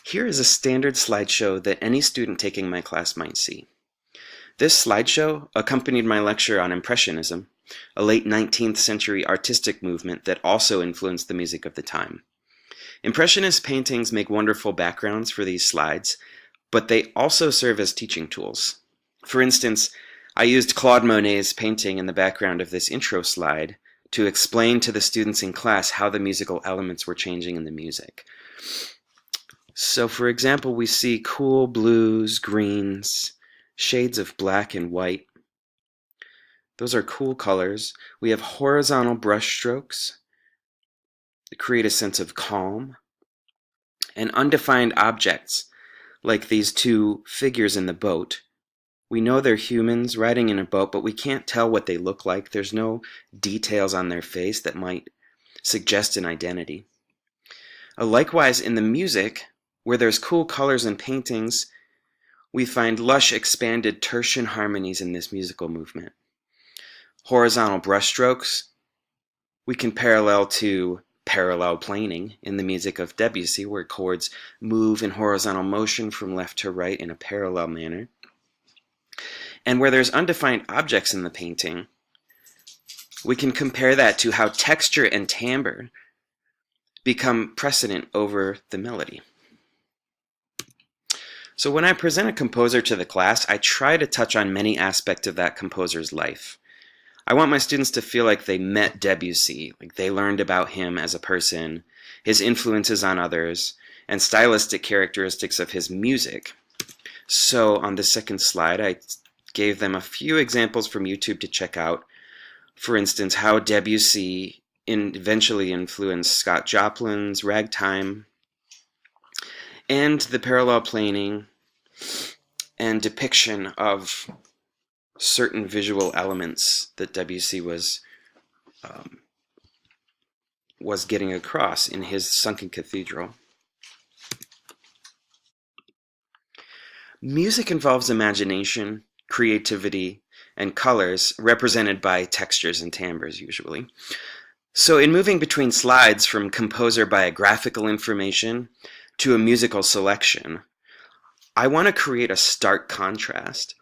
Here is a standard slideshow that any student taking my class might see. This slideshow accompanied my lecture on Impressionism, a late 19th century artistic movement that also influenced the music of the time. Impressionist paintings make wonderful backgrounds for these slides, but they also serve as teaching tools. For instance, I used Claude Monet's painting in the background of this intro slide to explain to the students in class how the musical elements were changing in the music. So for example, we see cool blues, greens, shades of black and white. Those are cool colors. We have horizontal brush strokes that create a sense of calm, and undefined objects like these two figures in the boat. We know they're humans riding in a boat, but we can't tell what they look like. There's no details on their face that might suggest an identity. Likewise, in the music, where there's cool colors and paintings, we find lush, expanded tertian harmonies in this musical movement. Horizontal brushstrokes we can parallel to parallel planing in the music of Debussy, where chords move in horizontal motion from left to right in a parallel manner. And where there's undefined objects in the painting, we can compare that to how texture and timbre become precedent over the melody. So when I present a composer to the class, I try to touch on many aspects of that composer's life. I want my students to feel like they met Debussy, like they learned about him as a person, his influences on others, and stylistic characteristics of his music. So on the second slide, I gave them a few examples from YouTube to check out. For instance, how Debussy eventually influenced Scott Joplin's Ragtime, and the parallel planing and depiction of certain visual elements that Debussy was getting across in his Sunken Cathedral. Music involves imagination, creativity, and colors represented by textures and timbres usually. So in moving between slides from composer biographical information to a musical selection, I want to create a stark contrast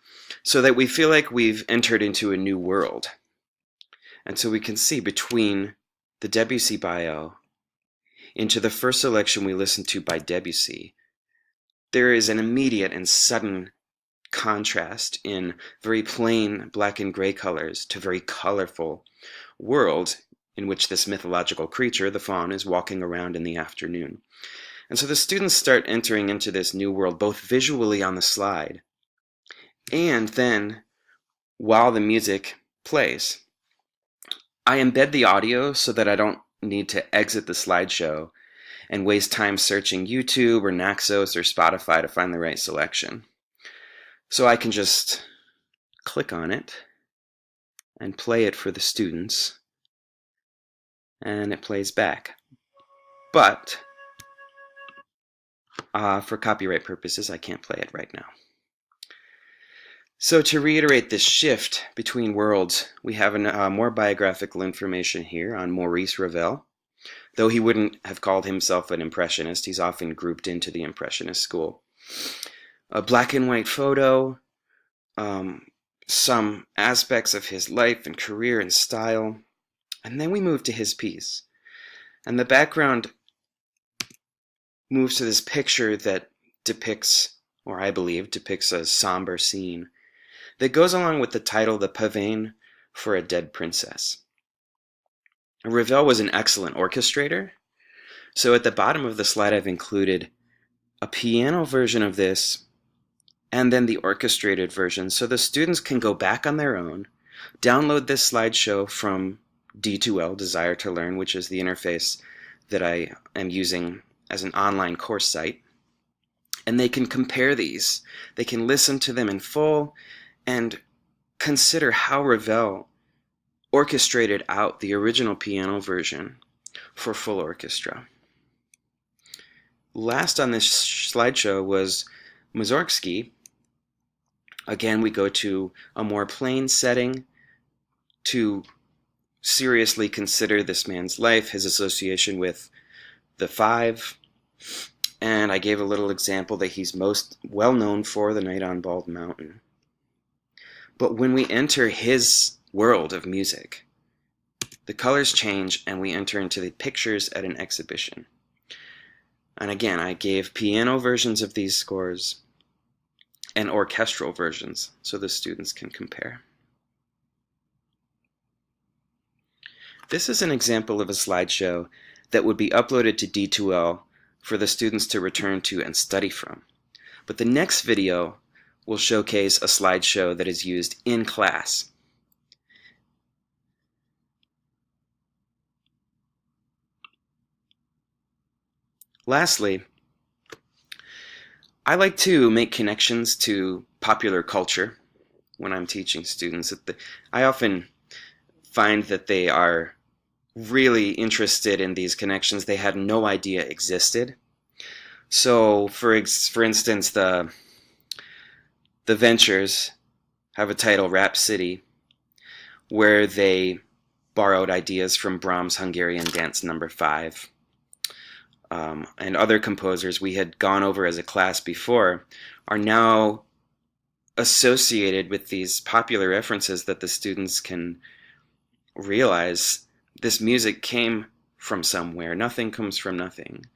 so that we feel like we've entered into a new world. And so we can see between the Debussy bio into the first selection we listened to by Debussy, there is an immediate and sudden contrast in very plain black and gray colors to very colorful world in which this mythological creature, the faun, is walking around in the afternoon. And so the students start entering into this new world, both visually on the slide, and then while the music plays. I embed the audio so that I don't need to exit the slideshow and waste time searching YouTube or Naxos or Spotify to find the right selection. So I can just click on it and play it for the students, and it plays back. But for copyright purposes, I can't play it right now. So to reiterate this shift between worlds, we have more biographical information here on Maurice Ravel. Though he wouldn't have called himself an Impressionist, he's often grouped into the Impressionist school. A black and white photo, some aspects of his life and career and style, and then we move to his piece. And the background moves to this picture that depicts, or I believe depicts, a somber scene that goes along with the title, The Pavane for a Dead Princess. Ravel was an excellent orchestrator, so at the bottom of the slide I've included a piano version of this and then the orchestrated version, so the students can go back on their own, download this slideshow from D2L, Desire to Learn, which is the interface that I am using as an online course site, and they can compare these. They can listen to them in full and consider how Ravel orchestrated out the original piano version for full orchestra. Last on this slideshow was Mussorgsky. Again, we go to a more plain setting to seriously consider this man's life, his association with the five, And I gave a little example that he's most well known for, The Night on Bald Mountain. But when we enter his world of music, the colors change and we enter into the pictures at an exhibition. And again, I gave piano versions of these scores and orchestral versions so the students can compare. This is an example of a slideshow that would be uploaded to D2L for the students to return to and study from. But the next video will showcase a slideshow that is used in class. Lastly, I like to make connections to popular culture when I'm teaching students. I often find that they are really interested in these connections they had no idea existed. So, for instance, the Ventures have a title, Rhapsody, where they borrowed ideas from Brahms' Hungarian Dance No. 5. And other composers we had gone over as a class before are now associated with these popular references that the students can realize this music came from somewhere. Nothing comes from nothing.